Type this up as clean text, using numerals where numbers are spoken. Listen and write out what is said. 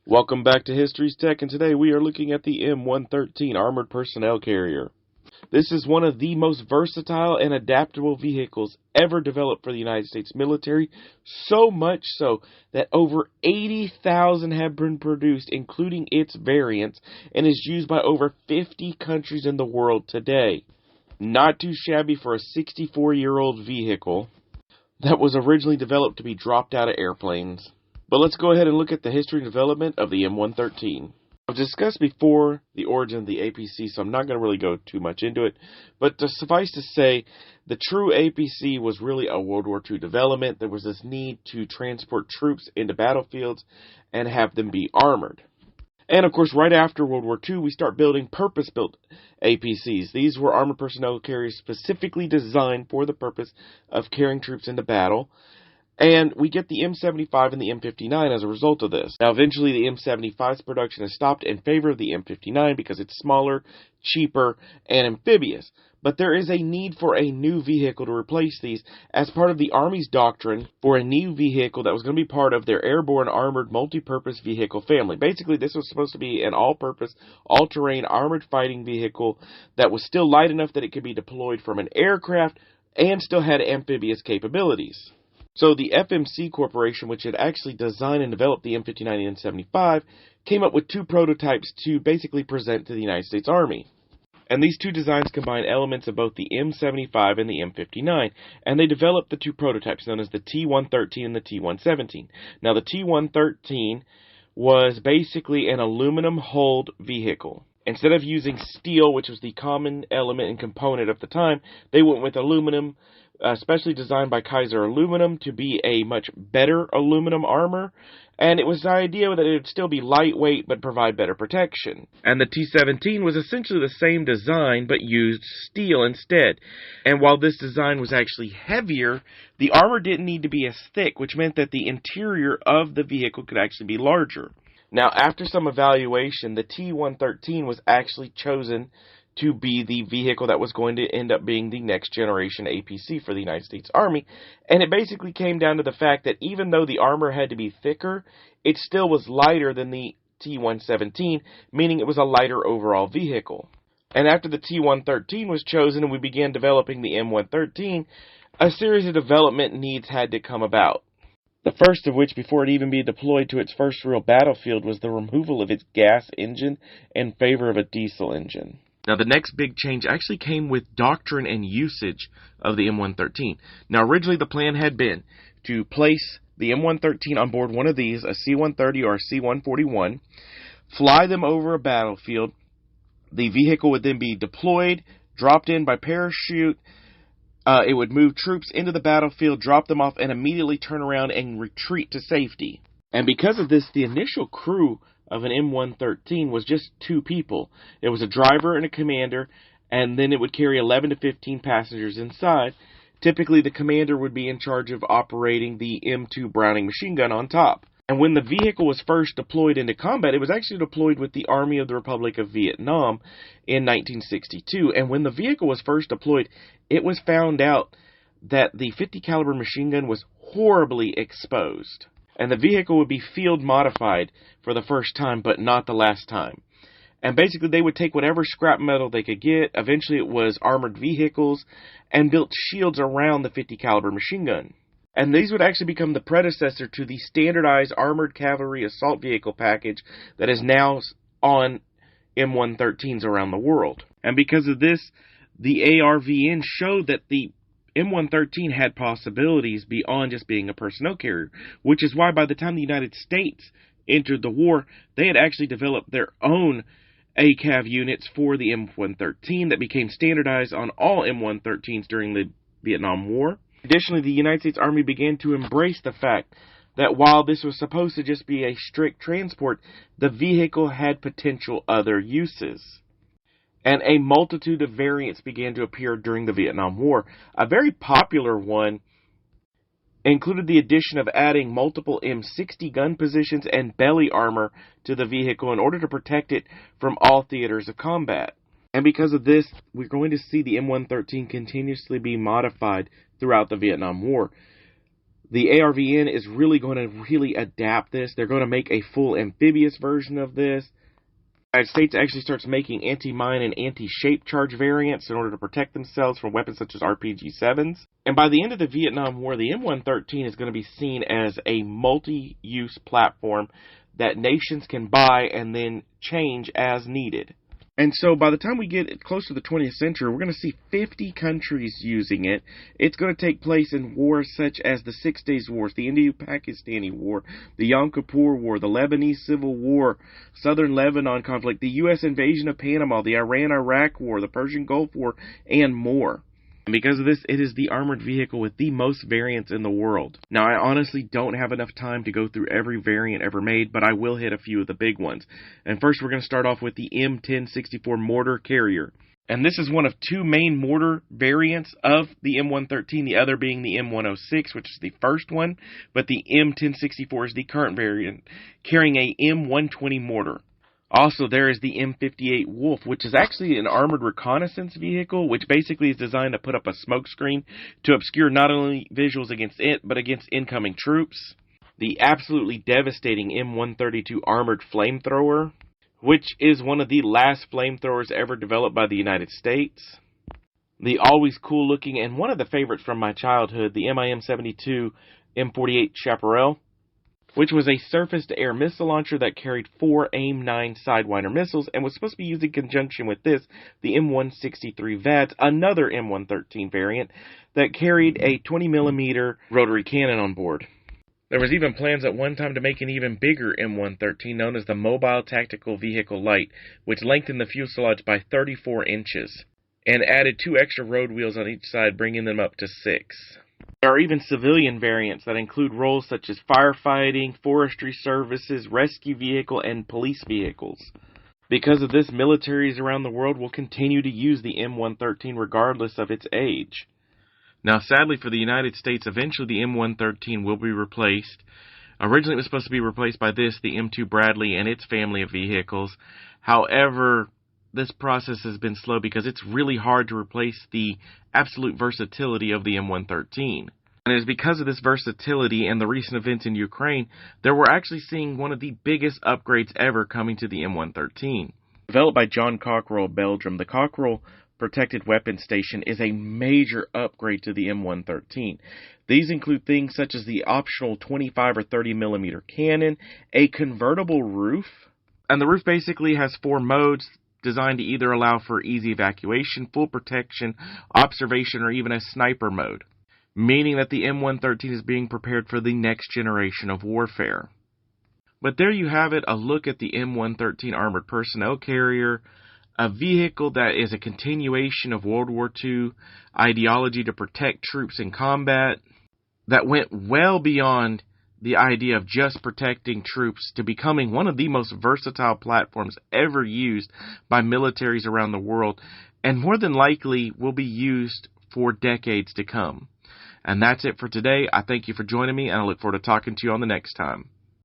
Welcome back to Histories Tech, and today we are looking at the M113 Armored Personnel Carrier. This is one of the most versatile and adaptable vehicles ever developed for the United States military, so much so that over 80,000 have been produced, including its variants, and is used by over 50 countries in the world today. Not too shabby for a 64-year-old vehicle that was originally developed to be dropped out of airplanes. But let's go ahead and look at the history and development of the M113. I've discussed before the origin of the APC, so I'm not going to really go too much into it. But to suffice to say, the true APC was really a World War II development. There was this need to transport troops into battlefields and have them be armored. And of course, right after World War II, we start building purpose-built APCs. These were armored personnel carriers specifically designed for the purpose of carrying troops into battle. And we get the M75 and the M59 as a result of this. Now, eventually, the M75's production is stopped in favor of the M59 because it's smaller, cheaper, and amphibious. But there is a need for a new vehicle to replace these as part of the Army's doctrine for a new vehicle that was going to be part of their airborne armored multi-purpose vehicle family. Basically, this was supposed to be an all-purpose, all-terrain armored fighting vehicle that was still light enough that it could be deployed from an aircraft and still had amphibious capabilities. So the FMC Corporation, which had actually designed and developed the M59 and M75, came up with two prototypes to basically present to the United States Army. And these two designs combine elements of both the M75 and the M59, and they developed the two prototypes known as the T113 and the T117. Now the T113 was basically an aluminum-hulled vehicle. Instead of using steel, which was the common element and component of the time, they went with aluminum, specially designed by Kaiser Aluminum to be a much better aluminum armor, and it was the idea that it would still be lightweight but provide better protection. And the T-17 was essentially the same design but used steel instead. And while this design was actually heavier, the armor didn't need to be as thick, which meant that the interior of the vehicle could actually be larger. Now, after some evaluation, the T-113 was actually chosen to be the vehicle that was going to end up being the next generation APC for the United States Army. And it basically came down to the fact that even though the armor had to be thicker, it still was lighter than the T-117, meaning it was a lighter overall vehicle. And after the T-113 was chosen and we began developing the M113, a series of development needs had to come about. The first of which, before it even be deployed to its first real battlefield, was the removal of its gas engine in favor of a diesel engine. Now, the next big change actually came with doctrine and usage of the M113. Now, originally the plan had been to place the M113 on board one of these, a C-130 or a C-141, fly them over a battlefield. The vehicle would then be deployed, dropped in by parachute. It would move troops into the battlefield, drop them off, and immediately turn around and retreat to safety. And because of this, the initial crew of an M113 was just two people. It was a driver and a commander, and then it would carry 11 to 15 passengers inside. Typically, the commander would be in charge of operating the M2 Browning machine gun on top. And when the vehicle was first deployed into combat, it was actually deployed with the Army of the Republic of Vietnam in 1962. And when the vehicle was first deployed, it was found out that the 50 caliber machine gun was horribly exposed. And the vehicle would be field modified for the first time, but not the last time. And basically, they would take whatever scrap metal they could get. Eventually, it was armored vehicles and built shields around the 50 caliber machine gun. And these would actually become the predecessor to the standardized armored cavalry assault vehicle package that is now on M113s around the world. And because of this, the ARVN showed that the M113 had possibilities beyond just being a personnel carrier, which is why by the time the United States entered the war, they had actually developed their own ACAV units for the M113 that became standardized on all M113s during the Vietnam War. Additionally, the United States Army began to embrace the fact that while this was supposed to just be a strict transport, the vehicle had potential other uses. And a multitude of variants began to appear during the Vietnam War. A very popular one included the addition of adding multiple M60 gun positions and belly armor to the vehicle in order to protect it from all theaters of combat. And because of this, we're going to see the M113 continuously be modified throughout the Vietnam War. The ARVN is really going to adapt this. They're going to make a full amphibious version of this. The United States actually starts making anti-mine and anti-shape charge variants in order to protect themselves from weapons such as RPG-7s. And by the end of the Vietnam War, the M113 is going to be seen as a multi-use platform that nations can buy and then change as needed. And so by the time we get close to the 20th century, we're going to see 50 countries using it. It's going to take place in wars such as the Six Days Wars, the Indo-Pakistani War, the Yom Kippur War, the Lebanese Civil War, Southern Lebanon conflict, the U.S. invasion of Panama, the Iran-Iraq War, the Persian Gulf War, and more. And because of this, it is the armored vehicle with the most variants in the world. Now, I honestly don't have enough time to go through every variant ever made, but I will hit a few of the big ones. And first, we're going to start off with the M113 Mortar Carrier. And this is one of two main mortar variants of the M113, the other being the M106, which is the first one. But the M1064 is the current variant, carrying a M120 mortar. Also, there is the M58 Wolf, which is actually an armored reconnaissance vehicle, which basically is designed to put up a smoke screen to obscure not only visuals against it, but against incoming troops. The absolutely devastating M132 Armored Flamethrower, which is one of the last flamethrowers ever developed by the United States. The always cool looking and one of the favorites from my childhood, the MIM-72 M48 Chaparral, which was a surface-to-air missile launcher that carried 4 AIM-9 Sidewinder missiles and was supposed to be used in conjunction with this, the M163 VADS, another M113 variant that carried a 20mm rotary cannon on board. There was even plans at one time to make an even bigger M113 known as the Mobile Tactical Vehicle Light, which lengthened the fuselage by 34 inches and added 2 extra road wheels on each side, bringing them up to 6. There are even civilian variants that include roles such as firefighting, forestry services, rescue vehicle, and police vehicles. Because of this, militaries around the world will continue to use the M113 regardless of its age. Now, sadly for the United States, eventually the M113 will be replaced. Originally, it was supposed to be replaced by the M2 Bradley and its family of vehicles. However, this process has been slow because it's really hard to replace the absolute versatility of the M113. And it is because of this versatility and the recent events in Ukraine that we're actually seeing one of the biggest upgrades ever coming to the M113. Developed by John Cockerell of Belgium, the Cockerell Protected Weapons Station is a major upgrade to the M113. These include things such as the optional 25 or 30mm cannon, a convertible roof, and the roof basically has 4 modes designed to either allow for easy evacuation, full protection, observation, or even a sniper mode, meaning that the M113 is being prepared for the next generation of warfare. But there you have it, a look at the M113 Armored Personnel Carrier, a vehicle that is a continuation of World War II ideology to protect troops in combat, that went well beyond the idea of just protecting troops to becoming one of the most versatile platforms ever used by militaries around the world, and more than likely will be used for decades to come. And that's it for today. I thank you for joining me, and I look forward to talking to you on the next time.